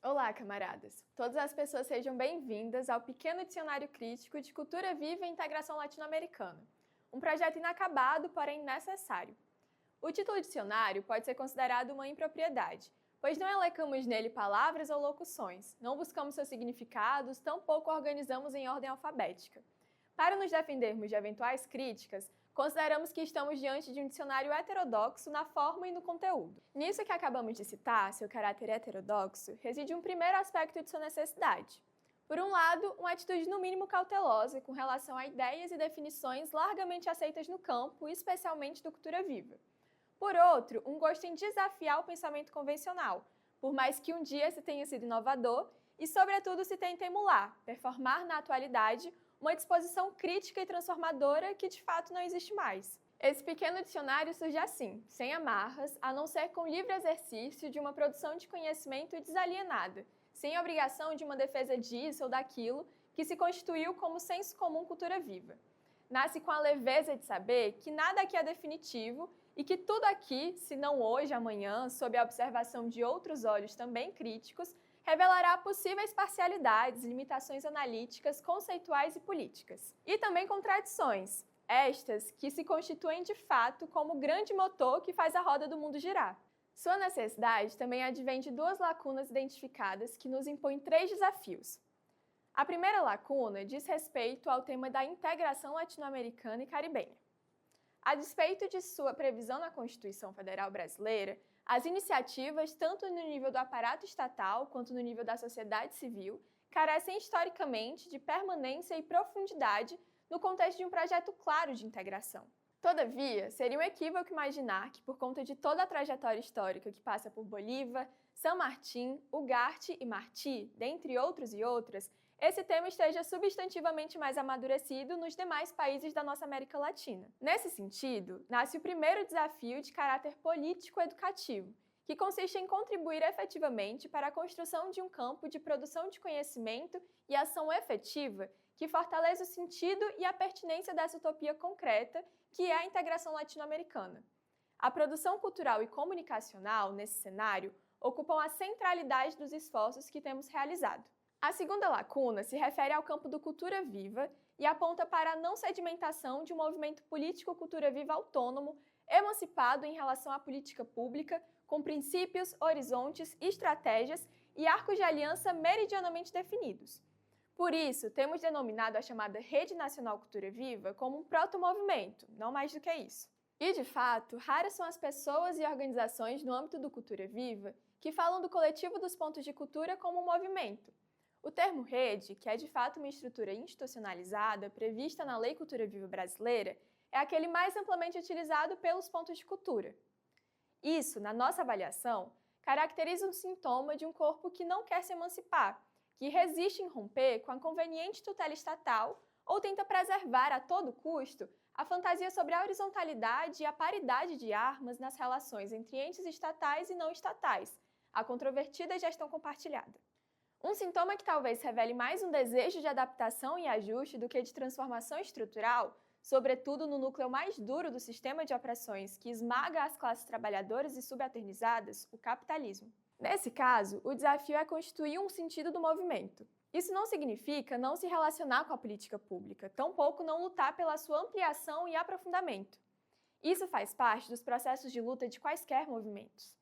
Olá, camaradas! Todas as pessoas sejam bem-vindas ao pequeno dicionário crítico de cultura viva e integração latino-americana, um projeto inacabado, porém necessário. O título dicionário pode ser considerado uma impropriedade, pois não elencamos nele palavras ou locuções, não buscamos seus significados, tampouco organizamos em ordem alfabética. Para nos defendermos de eventuais críticas, consideramos que estamos diante de um dicionário heterodoxo na forma e no conteúdo. Nisso que acabamos de citar, seu caráter heterodoxo, reside um primeiro aspecto de sua necessidade. Por um lado, uma atitude no mínimo cautelosa com relação a ideias e definições largamente aceitas no campo, especialmente do cultura viva. Por outro, um gosto em desafiar o pensamento convencional, por mais que um dia se tenha sido inovador e, sobretudo, se tente emular, performar na atualidade, uma disposição crítica e transformadora que de fato não existe mais. Esse pequeno dicionário surge assim, sem amarras, a não ser com livre exercício de uma produção de conhecimento desalienada, sem obrigação de uma defesa disso ou daquilo que se constituiu como senso comum cultura viva. Nasce com a leveza de saber que nada aqui é definitivo e que tudo aqui, se não hoje, amanhã, sob a observação de outros olhos também críticos, revelará possíveis parcialidades, limitações analíticas, conceituais e políticas. E também contradições, estas que se constituem de fato como o grande motor que faz a roda do mundo girar. Sua necessidade também advém de duas lacunas identificadas que nos impõem três desafios. A primeira lacuna diz respeito ao tema da integração latino-americana e caribenha. A despeito de sua previsão na Constituição Federal Brasileira, as iniciativas, tanto no nível do aparato estatal quanto no nível da sociedade civil, carecem historicamente de permanência e profundidade no contexto de um projeto claro de integração. Todavia, seria um equívoco imaginar que, por conta de toda a trajetória histórica que passa por Bolívar, San Martín, Ugarte e Martí, dentre outros e outras, esse tema esteja substantivamente mais amadurecido nos demais países da nossa América Latina. Nesse sentido, nasce o primeiro desafio de caráter político-educativo, que consiste em contribuir efetivamente para a construção de um campo de produção de conhecimento e ação efetiva que fortaleça o sentido e a pertinência dessa utopia concreta, que é a integração latino-americana. A produção cultural e comunicacional, nesse cenário, ocupam a centralidade dos esforços que temos realizado. A segunda lacuna se refere ao campo do cultura viva e aponta para a não sedimentação de um movimento político-cultura viva autônomo, emancipado em relação à política pública, com princípios, horizontes, estratégias e arcos de aliança meridianamente definidos. Por isso, temos denominado a chamada Rede Nacional Cultura Viva como um proto-movimento, não mais do que isso. E, de fato, raras são as pessoas e organizações no âmbito do Cultura Viva que falam do coletivo dos pontos de cultura como um movimento. O termo rede, que é de fato uma estrutura institucionalizada prevista na Lei Cultura Viva Brasileira, é aquele mais amplamente utilizado pelos pontos de cultura. Isso, na nossa avaliação, caracteriza um sintoma de um corpo que não quer se emancipar, que resiste em romper com a conveniente tutela estatal ou tenta preservar a todo custo a fantasia sobre a horizontalidade e a paridade de armas nas relações entre entes estatais e não estatais, a controvertida gestão compartilhada. Um sintoma que talvez revele mais um desejo de adaptação e ajuste do que de transformação estrutural, sobretudo no núcleo mais duro do sistema de opressões que esmaga as classes trabalhadoras e subalternizadas, o capitalismo. Nesse caso, o desafio é constituir um sentido do movimento. Isso não significa não se relacionar com a política pública, tampouco não lutar pela sua ampliação e aprofundamento. Isso faz parte dos processos de luta de quaisquer movimentos.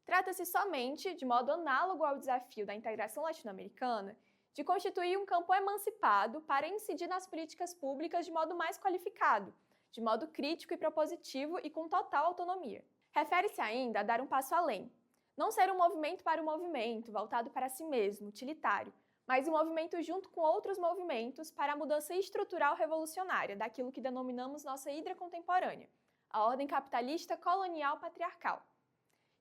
Trata-se somente, de modo análogo ao desafio da integração latino-americana, de constituir um campo emancipado para incidir nas políticas públicas de modo mais qualificado, de modo crítico e propositivo e com total autonomia. Refere-se ainda a dar um passo além. Não ser um movimento para o movimento, voltado para si mesmo, utilitário, mas um movimento junto com outros movimentos para a mudança estrutural revolucionária daquilo que denominamos nossa hidra contemporânea, a ordem capitalista colonial patriarcal.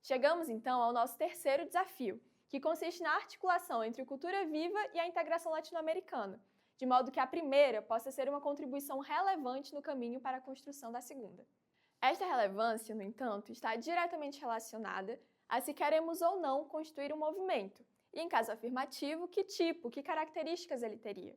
Chegamos, então, ao nosso terceiro desafio, que consiste na articulação entre a cultura viva e a integração latino-americana, de modo que a primeira possa ser uma contribuição relevante no caminho para a construção da segunda. Esta relevância, no entanto, está diretamente relacionada a se queremos ou não constituir um movimento, e, em caso afirmativo, que tipo, que características ele teria.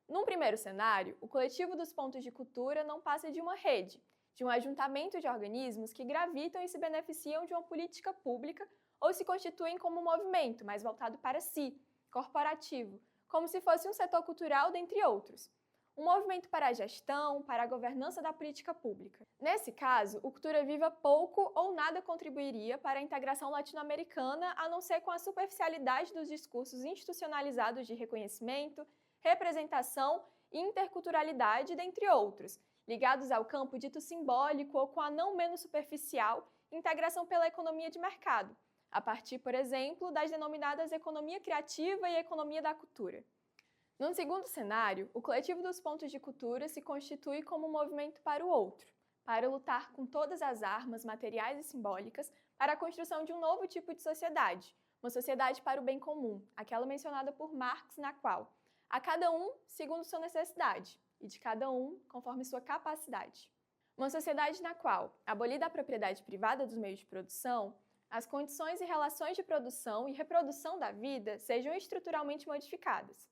Num primeiro cenário, o coletivo dos pontos de cultura não passa de uma rede, de um ajuntamento de organismos que gravitam e se beneficiam de uma política pública ou se constituem como um movimento mais voltado para si, corporativo, como se fosse um setor cultural dentre outros. Um movimento para a gestão, para a governança da política pública. Nesse caso, o Cultura Viva pouco ou nada contribuiria para a integração latino-americana, a não ser com a superficialidade dos discursos institucionalizados de reconhecimento, representação e interculturalidade, dentre outros, ligados ao campo dito simbólico ou com a não menos superficial integração pela economia de mercado, a partir, por exemplo, das denominadas economia criativa e economia da cultura. Num segundo cenário, o coletivo dos pontos de cultura se constitui como um movimento para o outro, para lutar com todas as armas materiais e simbólicas para a construção de um novo tipo de sociedade, uma sociedade para o bem comum, aquela mencionada por Marx, na qual a cada um segundo sua necessidade e de cada um conforme sua capacidade. Uma sociedade na qual, abolida a propriedade privada dos meios de produção, as condições e relações de produção e reprodução da vida sejam estruturalmente modificadas,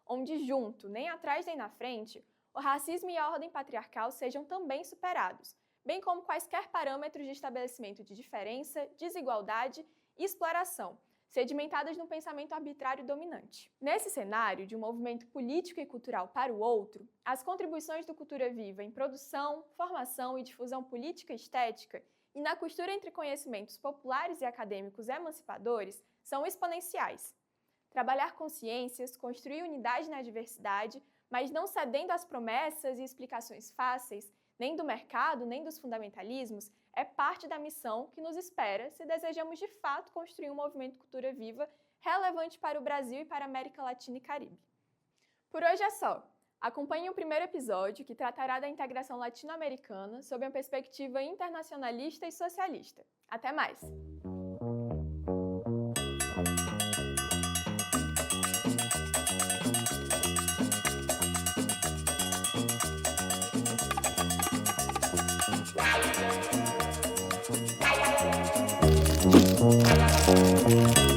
onde junto, nem atrás nem na frente, o racismo e a ordem patriarcal sejam também superados, bem como quaisquer parâmetros de estabelecimento de diferença, desigualdade e exploração, sedimentadas num pensamento arbitrário dominante. Nesse cenário de um movimento político e cultural para o outro, as contribuições do Cultura Viva em produção, formação e difusão política e estética e na costura entre conhecimentos populares e acadêmicos emancipadores são exponenciais. Trabalhar consciências, construir unidade na diversidade, mas não cedendo às promessas e explicações fáceis, nem do mercado, nem dos fundamentalismos, é parte da missão que nos espera se desejamos de fato construir um movimento Cultura Viva relevante para o Brasil e para a América Latina e Caribe. Por hoje é só. Acompanhe o primeiro episódio, que tratará da integração latino-americana sob uma perspectiva internacionalista e socialista. Até mais! Wow.